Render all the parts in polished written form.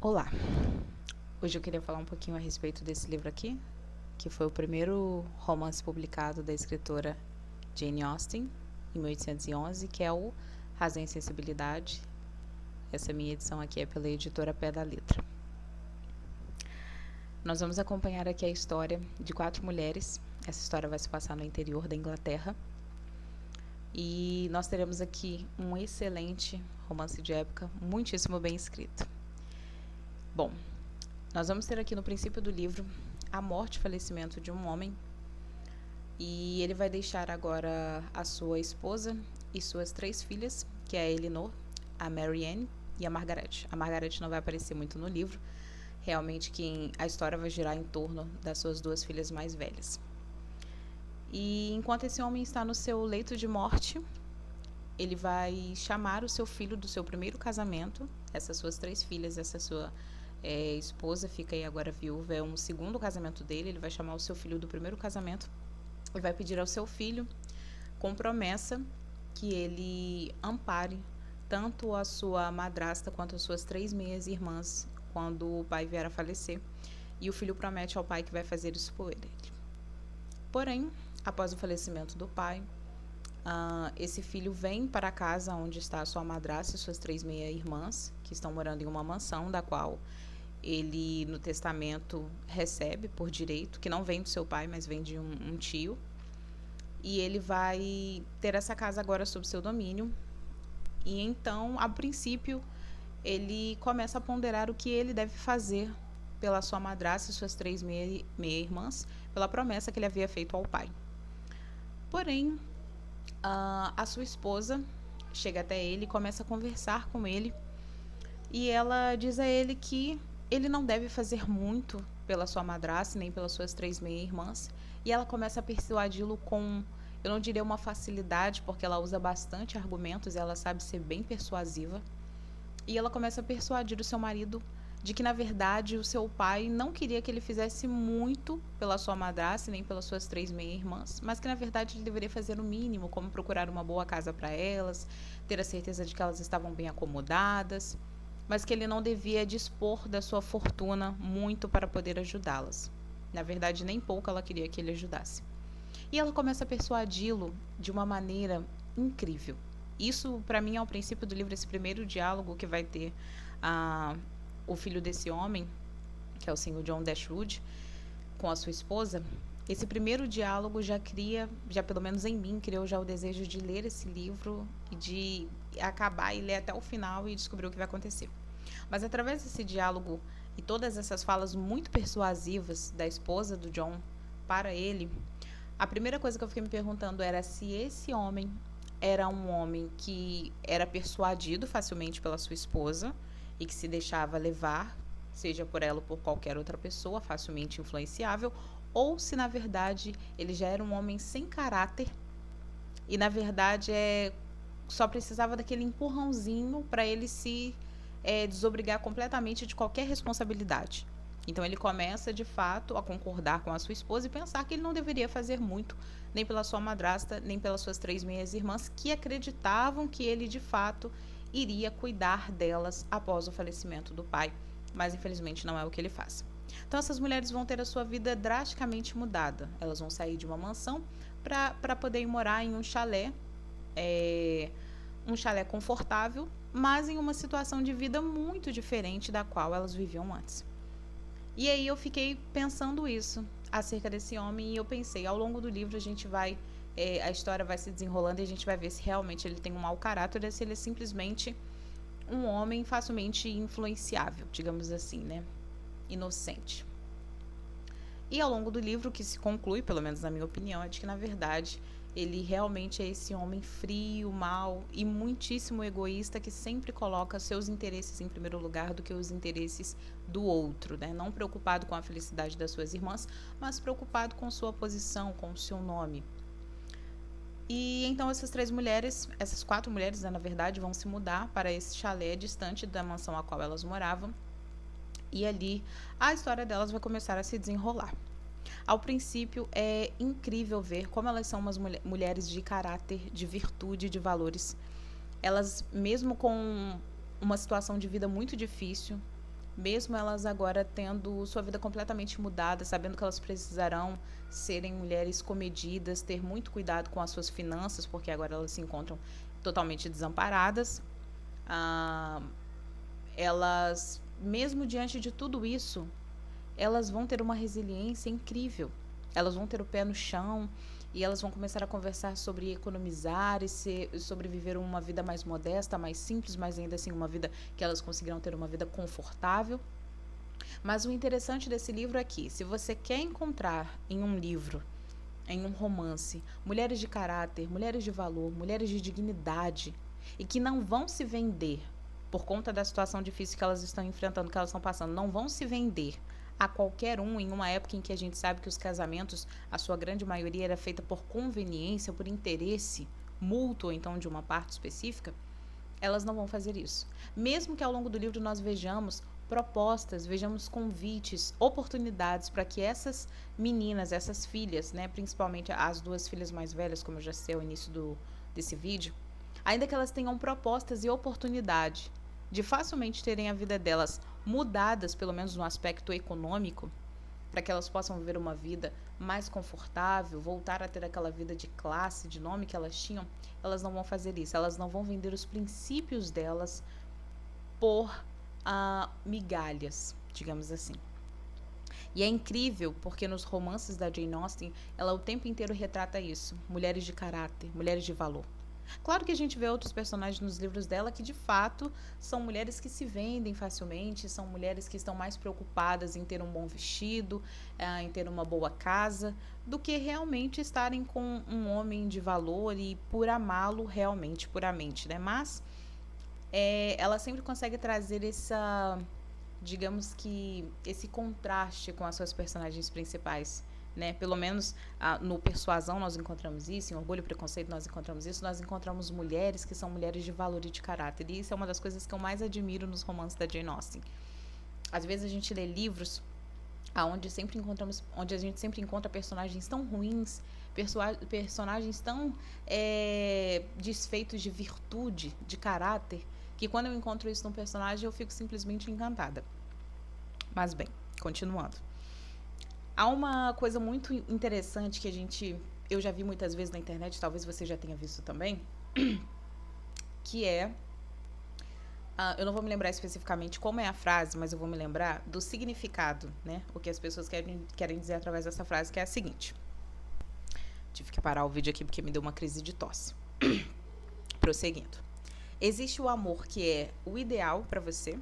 Olá, hoje eu queria falar um pouquinho a respeito desse livro aqui, que foi o primeiro romance publicado da escritora Jane Austen, em 1811, que é o Razão e Sensibilidade. Essa minha edição aqui é pela editora Pé da Letra. Nós vamos acompanhar aqui a história de 4 mulheres. Essa história vai se passar no interior da Inglaterra. E nós teremos aqui um excelente romance de época, muitíssimo bem escrito. Bom, nós vamos ter aqui no princípio do livro a morte e falecimento de um homem, e ele vai deixar agora a sua esposa e suas 3 filhas, que é a Elinor, a Marianne e a Margaret. A Margaret não vai aparecer muito no livro, realmente a história vai girar em torno das suas 2 filhas mais velhas. E enquanto esse homem está no seu leito de morte, ele vai chamar o seu filho do seu primeiro casamento, essas suas 3 filhas, essa sua esposa fica aí agora viúva, é um segundo casamento dele. Ele vai chamar o seu filho do primeiro casamento e vai pedir ao seu filho, com promessa, que ele ampare tanto a sua madrasta quanto as suas 3 meias-irmãs quando o pai vier a falecer. E o filho promete ao pai que vai fazer isso por ele. Porém, após o falecimento do pai, esse filho vem para a casa onde está a sua madrasta e suas 3 meia-irmãs, que estão morando em uma mansão, da qual ele, no testamento, recebe por direito, que não vem do seu pai, mas vem de um tio. E ele vai ter essa casa agora sob seu domínio. E então, a princípio, ele começa a ponderar o que ele deve fazer pela sua madrasta e suas 3 meia-irmãs, pela promessa que ele havia feito ao pai. Porém, a sua esposa chega até ele e começa a conversar com ele, e ela diz a ele que ele não deve fazer muito pela sua madrasta nem pelas suas 3 meia-irmãs, e ela começa a persuadi-lo com, eu não diria uma facilidade, porque ela usa bastante argumentos e ela sabe ser bem persuasiva, e ela começa a persuadir o seu marido de que, na verdade, o seu pai não queria que ele fizesse muito pela sua madrasta nem pelas suas 3 meia-irmãs, mas que, na verdade, ele deveria fazer o mínimo, como procurar uma boa casa para elas, ter a certeza de que elas estavam bem acomodadas, mas que ele não devia dispor da sua fortuna muito para poder ajudá-las. Na verdade, nem pouco ela queria que ele ajudasse. E ela começa a persuadi-lo de uma maneira incrível. Isso, para mim, é o princípio do livro, esse primeiro diálogo que vai ter o filho desse homem, que é o senhor John Dashwood, com a sua esposa. Esse primeiro diálogo já pelo menos em mim, criou já o desejo de ler esse livro e de acabar e ler até o final e descobrir o que vai acontecer. Mas através desse diálogo e todas essas falas muito persuasivas da esposa do John para ele, a primeira coisa que eu fiquei me perguntando era se esse homem era um homem que era persuadido facilmente pela sua esposa e que se deixava levar, seja por ela ou por qualquer outra pessoa, facilmente influenciável, ou se, na verdade, ele já era um homem sem caráter e, na verdade, só precisava daquele empurrãozinho para ele se desobrigar completamente de qualquer responsabilidade. Então ele começa, de fato, a concordar com a sua esposa e pensar que ele não deveria fazer muito, nem pela sua madrasta, nem pelas suas 3 meias-irmãs, que acreditavam que ele, de fato, iria cuidar delas após o falecimento do pai. Mas, infelizmente, não é o que ele faz. Então, essas mulheres vão ter a sua vida drasticamente mudada. Elas vão sair de uma mansão para poder morar em um chalé confortável, mas em uma situação de vida muito diferente da qual elas viviam antes. E aí eu fiquei pensando isso acerca desse homem, e eu pensei, ao longo do livro a história vai se desenrolando e a gente vai ver se realmente ele tem um mau caráter ou se ele é simplesmente um homem facilmente influenciável, digamos assim, né? Inocente. E ao longo do livro, o que se conclui, pelo menos na minha opinião, é de que, na verdade, ele realmente é esse homem frio, mau e muitíssimo egoísta, que sempre coloca seus interesses em primeiro lugar do que os interesses do outro, né? Não preocupado com a felicidade das suas irmãs, mas preocupado com sua posição, com o seu nome. E então essas 4 mulheres, né, na verdade, vão se mudar para esse chalé distante da mansão a qual elas moravam. E ali a história delas vai começar a se desenrolar. Ao princípio, é incrível ver como elas são umas mulheres de caráter, de virtude, de valores. Elas, mesmo com uma situação de vida muito difícil, mesmo elas agora tendo sua vida completamente mudada, sabendo que elas precisarão serem mulheres comedidas, ter muito cuidado com as suas finanças, porque agora elas se encontram totalmente desamparadas. Ah, elas, mesmo diante de tudo isso, elas vão ter uma resiliência incrível. Elas vão ter o pé no chão e elas vão começar a conversar sobre economizar e sobre viver uma vida mais modesta, mais simples, mas ainda assim uma vida que elas conseguirão ter uma vida confortável. Mas o interessante desse livro é que, se você quer encontrar em um livro, em um romance, mulheres de caráter, mulheres de valor, mulheres de dignidade e que não vão se vender por conta da situação difícil que elas estão enfrentando, que elas estão passando, não vão se vender a qualquer um em uma época em que a gente sabe que os casamentos, a sua grande maioria era feita por conveniência, por interesse mútuo, então de uma parte específica, elas não vão fazer isso. Mesmo que ao longo do livro nós vejamos propostas, vejamos convites, oportunidades para que essas meninas, essas filhas, né, principalmente as duas filhas mais velhas, como eu já sei ao início desse vídeo, ainda que elas tenham propostas e oportunidade de facilmente terem a vida delas mudadas, pelo menos no aspecto econômico, para que elas possam viver uma vida mais confortável, voltar a ter aquela vida de classe, de nome que elas tinham, elas não vão fazer isso. Elas não vão vender os princípios delas por migalhas, digamos assim. E é incrível porque nos romances da Jane Austen, ela o tempo inteiro retrata isso. Mulheres de caráter, mulheres de valor. Claro que a gente vê outros personagens nos livros dela que, de fato, são mulheres que se vendem facilmente, são mulheres que estão mais preocupadas em ter um bom vestido, em ter uma boa casa, do que realmente estarem com um homem de valor e por amá-lo realmente, puramente, né? Mas ela sempre consegue trazer digamos que, esse contraste com as suas personagens principais. Né? Pelo menos no Persuasão nós encontramos isso, em Orgulho e Preconceito nós encontramos isso, nós encontramos mulheres que são mulheres de valor e de caráter, e isso é uma das coisas que eu mais admiro nos romances da Jane Austen. Às vezes a gente lê livros onde a gente sempre encontra personagens tão ruins, personagens tão desfeitos de virtude, de caráter, que quando eu encontro isso num personagem eu fico simplesmente encantada. Mas bem, continuando. Há uma coisa muito interessante que eu já vi muitas vezes na internet, talvez você já tenha visto também, que eu não vou me lembrar especificamente como é a frase, mas eu vou me lembrar do significado, né? O que as pessoas querem dizer através dessa frase, que é a seguinte. Tive que parar o vídeo aqui porque me deu uma crise de tosse. Prosseguindo. Existe o amor que é o ideal para você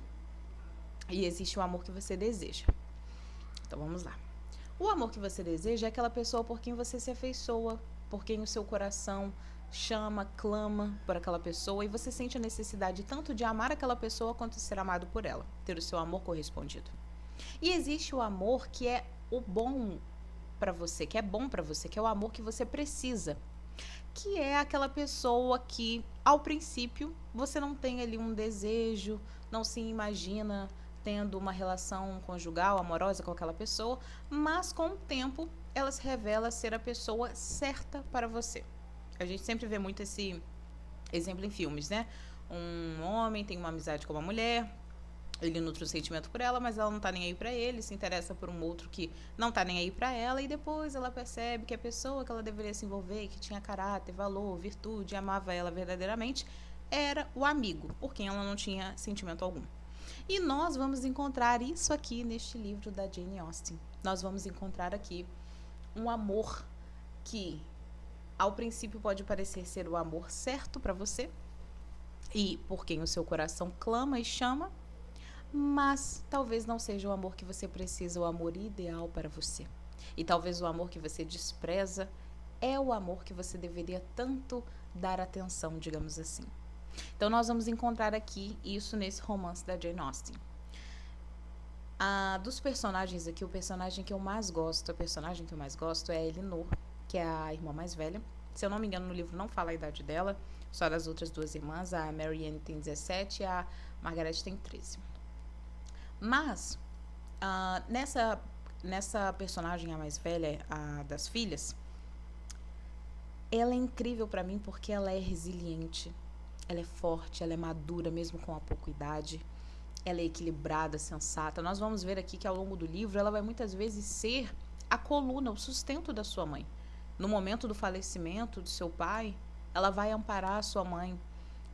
e existe o amor que você deseja. Então vamos lá. O amor que você deseja é aquela pessoa por quem você se afeiçoa, por quem o seu coração chama, clama por aquela pessoa e você sente a necessidade tanto de amar aquela pessoa quanto de ser amado por ela, ter o seu amor correspondido. E existe o amor que é o bom para você, que é bom para você, que é o amor que você precisa, que é aquela pessoa que, ao princípio, você não tem ali um desejo, não se imagina tendo uma relação conjugal, amorosa com aquela pessoa, mas com o tempo ela se revela ser a pessoa certa para você. A gente sempre vê muito esse exemplo em filmes, né? Um homem tem uma amizade com uma mulher, ele nutre um sentimento por ela, mas ela não tá nem aí pra ele, se interessa por um outro que não tá nem aí pra ela, e depois ela percebe que a pessoa que ela deveria se envolver, que tinha caráter, valor, virtude, amava ela verdadeiramente, era o amigo, por quem ela não tinha sentimento algum. E nós vamos encontrar isso aqui neste livro da Jane Austen. Nós vamos encontrar aqui um amor que, ao princípio, pode parecer ser o amor certo para você e por quem o seu coração clama e chama, mas talvez não seja o amor que você precisa, o amor ideal para você. E talvez o amor que você despreza é o amor que você deveria tanto dar atenção, digamos assim. Então nós vamos encontrar aqui isso nesse romance da Jane Austen. Dos personagens aqui, o personagem que eu mais gosto, é a Elinor, que é a irmã mais velha. Se eu não me engano, no livro não fala a idade dela, só das outras duas irmãs, a Marianne tem 17 e a Margaret tem 13. Mas, nessa personagem, a mais velha, a das filhas, ela é incrível pra mim porque ela é resiliente, ela é forte, ela é madura, mesmo com a pouca idade. ela é equilibrada, sensata. Nós vamos ver aqui que ao longo do livro ela vai muitas vezes ser a coluna, o sustento da sua mãe. No momento do falecimento do seu pai, ela vai amparar a sua mãe,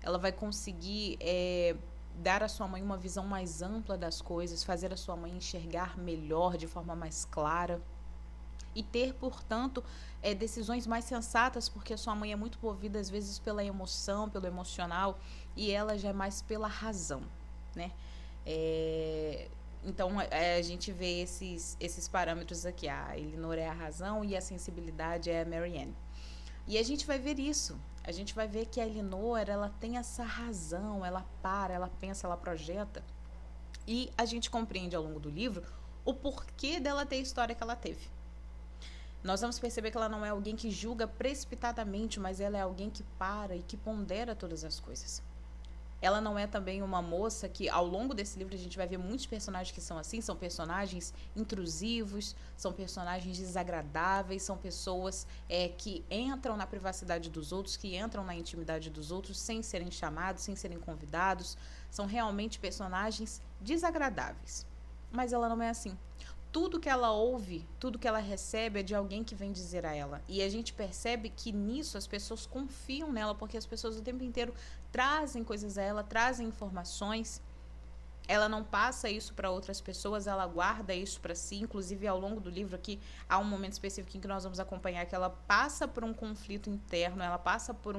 ela vai conseguir dar à sua mãe uma visão mais ampla das coisas, fazer a sua mãe enxergar melhor, de forma mais clara, e ter, portanto, decisões mais sensatas, porque a sua mãe é muito movida às vezes pela emoção, pelo emocional, e ela já é mais pela razão, né? Então, a gente vê esses parâmetros aqui. A Elinor é a razão e a sensibilidade é a Marianne. E a gente vai ver isso. A gente vai ver que a Elinor, ela tem essa razão, ela para, ela pensa, ela projeta. E a gente compreende ao longo do livro o porquê dela ter a história que ela teve. Nós vamos perceber que ela não é alguém que julga precipitadamente, mas ela é alguém que para e que pondera todas as coisas. Ela não é também uma moça que, ao longo desse livro, a gente vai ver muitos personagens que são assim, são personagens intrusivos, são personagens desagradáveis, são pessoas que entram na privacidade dos outros, que entram na intimidade dos outros sem serem chamados, sem serem convidados. São realmente personagens desagradáveis. Mas ela não é assim. Tudo que ela ouve, tudo que ela recebe é de alguém que vem dizer a ela. E a gente percebe que nisso as pessoas confiam nela, porque as pessoas o tempo inteiro trazem coisas a ela, trazem informações. Ela não passa isso para outras pessoas, ela guarda isso para si. Inclusive, ao longo do livro aqui, há um momento específico em que nós vamos acompanhar que ela passa por um conflito interno, ela passa por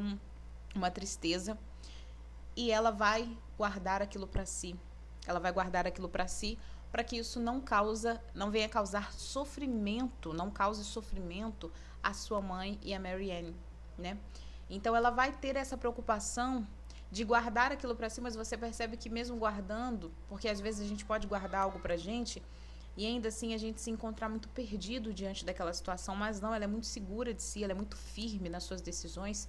uma tristeza e ela vai guardar aquilo para si. Ela vai guardar aquilo para si, para que isso não venha causar sofrimento, não cause sofrimento à sua mãe e à Marianne, né? Então ela vai ter essa preocupação de guardar aquilo para si, mas você percebe que mesmo guardando, porque às vezes a gente pode guardar algo pra gente e ainda assim a gente se encontrar muito perdido diante daquela situação, mas não, ela é muito segura de si, ela é muito firme nas suas decisões.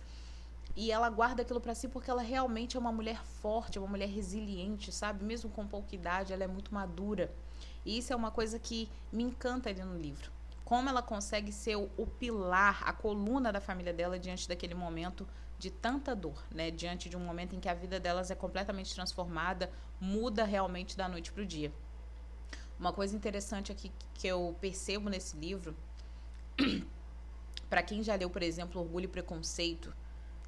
E ela guarda aquilo para si porque ela realmente é uma mulher forte, é uma mulher resiliente, sabe? Mesmo com pouca idade, ela é muito madura. E isso é uma coisa que me encanta ali no livro. Como ela consegue ser o pilar, a coluna da família dela diante daquele momento de tanta dor, né? Diante de um momento em que a vida delas é completamente transformada, muda realmente da noite para o dia. Uma coisa interessante aqui que eu percebo nesse livro, para quem já leu, por exemplo, Orgulho e Preconceito,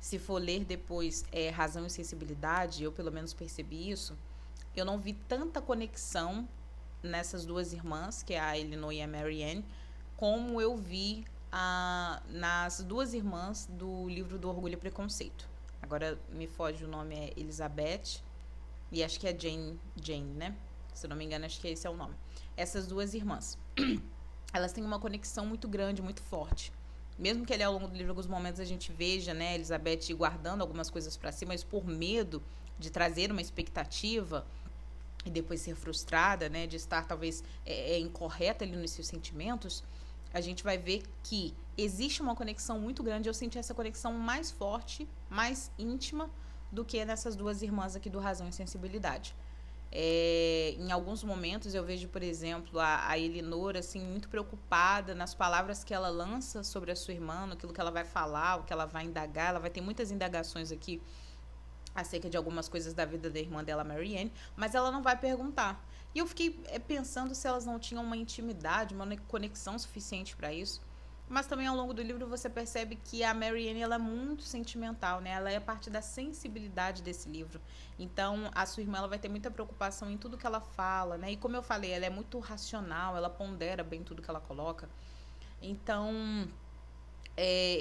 se for ler depois Razão e Sensibilidade, eu pelo menos percebi isso, eu não vi tanta conexão nessas duas irmãs, que é a Elinor e a Marianne, como eu vi nas duas irmãs do livro do Orgulho e Preconceito. Agora me foge o nome, é Elizabeth e acho que é Jane, né? Se eu não me engano, acho que esse é o nome. Essas duas irmãs, elas têm uma conexão muito grande, muito forte. Mesmo que ali ao longo do livro, em alguns momentos a gente veja, né, Elizabeth guardando algumas coisas para si, mas por medo de trazer uma expectativa e depois ser frustrada, né, de estar talvez incorreta ali nos seus sentimentos, a gente vai ver que existe uma conexão muito grande. Eu senti essa conexão mais forte, mais íntima do que nessas duas irmãs aqui do Razão e Sensibilidade. Em alguns momentos eu vejo, por exemplo, a Elinor assim, muito preocupada nas palavras que ela lança sobre a sua irmã, naquilo que ela vai falar, o que ela vai indagar. Ela vai ter muitas indagações aqui acerca de algumas coisas da vida da irmã dela, Marianne, mas ela não vai perguntar. E eu fiquei pensando se elas não tinham uma intimidade, uma conexão suficiente para isso. Mas também ao longo do livro você percebe que a Marianne, ela é muito sentimental, né? Ela é parte da sensibilidade desse livro. Então, a sua irmã, ela vai ter muita preocupação em tudo que ela fala, né? E como eu falei, ela é muito racional, ela pondera bem tudo que ela coloca. Então,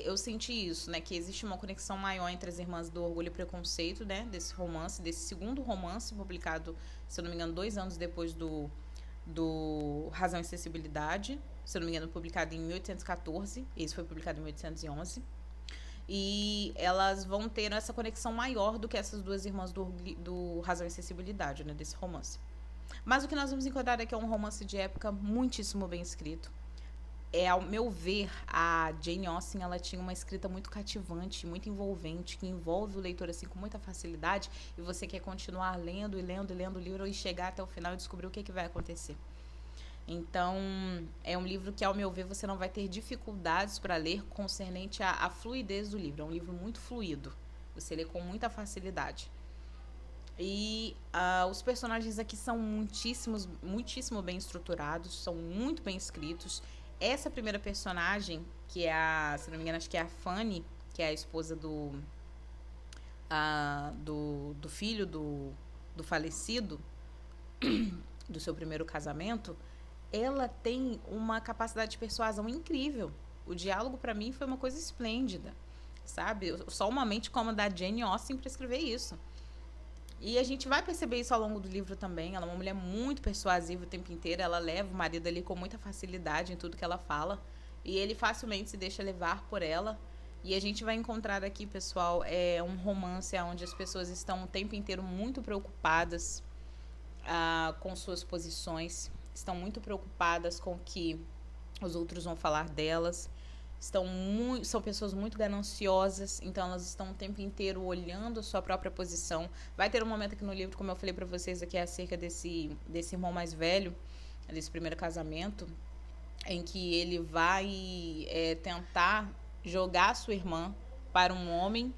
eu senti isso, né? Que existe uma conexão maior entre as irmãs do Orgulho e Preconceito, né? Desse romance, desse segundo romance, publicado, se eu não me engano, 2 anos depois do Razão e Sensibilidade, se eu não me engano, publicado em 1814, esse foi publicado em 1811, e elas vão ter essa conexão maior do que essas duas irmãs do Razão e Sensibilidade, né, desse romance. Mas o que nós vamos encontrar aqui é um romance de época muitíssimo bem escrito. Ao meu ver, a Jane Austen, ela tinha uma escrita muito cativante, muito envolvente, que envolve o leitor assim com muita facilidade, e você quer continuar lendo e lendo e lendo o livro e chegar até o final e descobrir o que vai acontecer. Então, é um livro que, ao meu ver, você não vai ter dificuldades para ler concernente à fluidez do livro. É um livro muito fluido, você lê com muita facilidade. E os personagens aqui são muitíssimo bem estruturados, são muito bem escritos. Essa primeira personagem, que é se não me engano, acho que é a Fanny, que é a esposa do filho do falecido, do seu primeiro casamento, ela tem uma capacidade de persuasão incrível. O diálogo, para mim, foi uma coisa esplêndida, sabe? Só uma mente como a da Jane Austen para escrever isso. E a gente vai perceber isso ao longo do livro também. Ela é uma mulher muito persuasiva o tempo inteiro. Ela leva o marido ali com muita facilidade em tudo que ela fala. E ele facilmente se deixa levar por ela. E a gente vai encontrar aqui, pessoal, um romance onde as pessoas estão o tempo inteiro muito preocupadas com suas posições. Estão muito preocupadas com o que os outros vão falar delas. São pessoas muito gananciosas, então elas estão o tempo inteiro olhando a sua própria posição. Vai ter um momento aqui no livro, como eu falei para vocês aqui, acerca desse irmão mais velho, desse primeiro casamento, em que ele vai tentar jogar a sua irmã para um homem,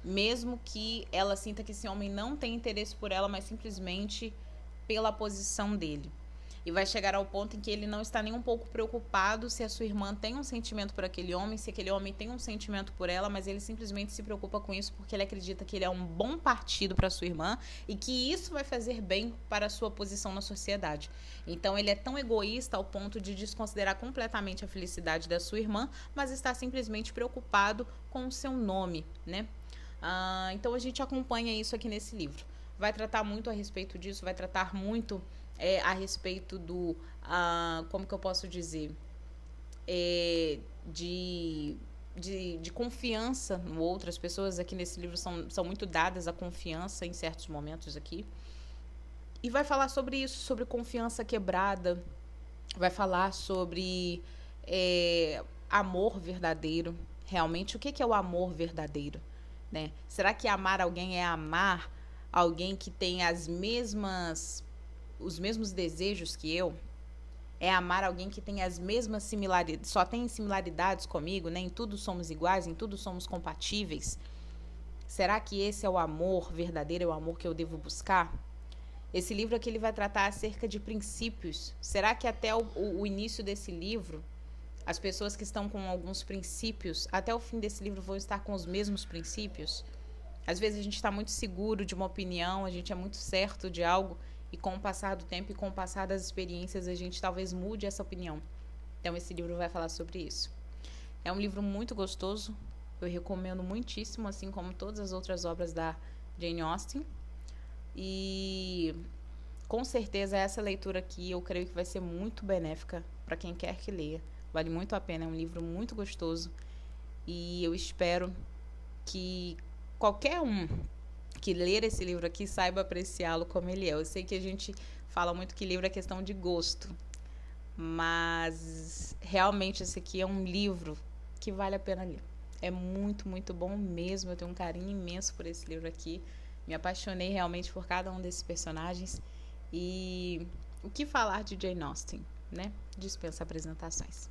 mesmo que ela sinta que esse homem não tem interesse por ela, mas simplesmente pela posição dele. E vai chegar ao ponto em que ele não está nem um pouco preocupado se a sua irmã tem um sentimento por aquele homem, se aquele homem tem um sentimento por ela, mas ele simplesmente se preocupa com isso porque ele acredita que ele é um bom partido para sua irmã e que isso vai fazer bem para a sua posição na sociedade. Então ele é tão egoísta ao ponto de desconsiderar completamente a felicidade da sua irmã, mas está simplesmente preocupado com o seu nome, né? Então a gente acompanha isso aqui nesse livro. Vai tratar muito a respeito disso, vai tratar muito a respeito como que eu posso dizer, de confiança no outro. As pessoas aqui nesse livro são muito dadas à confiança em certos momentos aqui. E vai falar sobre isso, sobre confiança quebrada, vai falar sobre amor verdadeiro. Realmente, o que é o amor verdadeiro? Né? Será que amar alguém é amar alguém que tem os mesmos desejos que eu? É amar alguém que tem as mesmas similaridades, só tem similaridades comigo, né? Em tudo somos iguais, em tudo somos compatíveis? Será que esse é o amor verdadeiro, é o amor que eu devo buscar? Esse livro aqui ele vai tratar acerca de princípios. Será que até o início desse livro, as pessoas que estão com alguns princípios, até o fim desse livro vão estar com os mesmos princípios? Às vezes a gente está muito seguro de uma opinião, a gente é muito certo de algo, e com o passar do tempo e com o passar das experiências, a gente talvez mude essa opinião. Então esse livro vai falar sobre isso. É um livro muito gostoso, eu recomendo muitíssimo, assim como todas as outras obras da Jane Austen. E com certeza essa leitura aqui eu creio que vai ser muito benéfica para quem quer que leia. Vale muito a pena, é um livro muito gostoso. E eu espero que qualquer um que ler esse livro aqui saiba apreciá-lo como ele é. Eu sei que a gente fala muito que livro é questão de gosto, mas realmente esse aqui é um livro que vale a pena ler. É muito, muito bom mesmo. Eu tenho um carinho imenso por esse livro aqui. Me apaixonei realmente por cada um desses personagens. E o que falar de Jane Austen, né? Dispensa apresentações.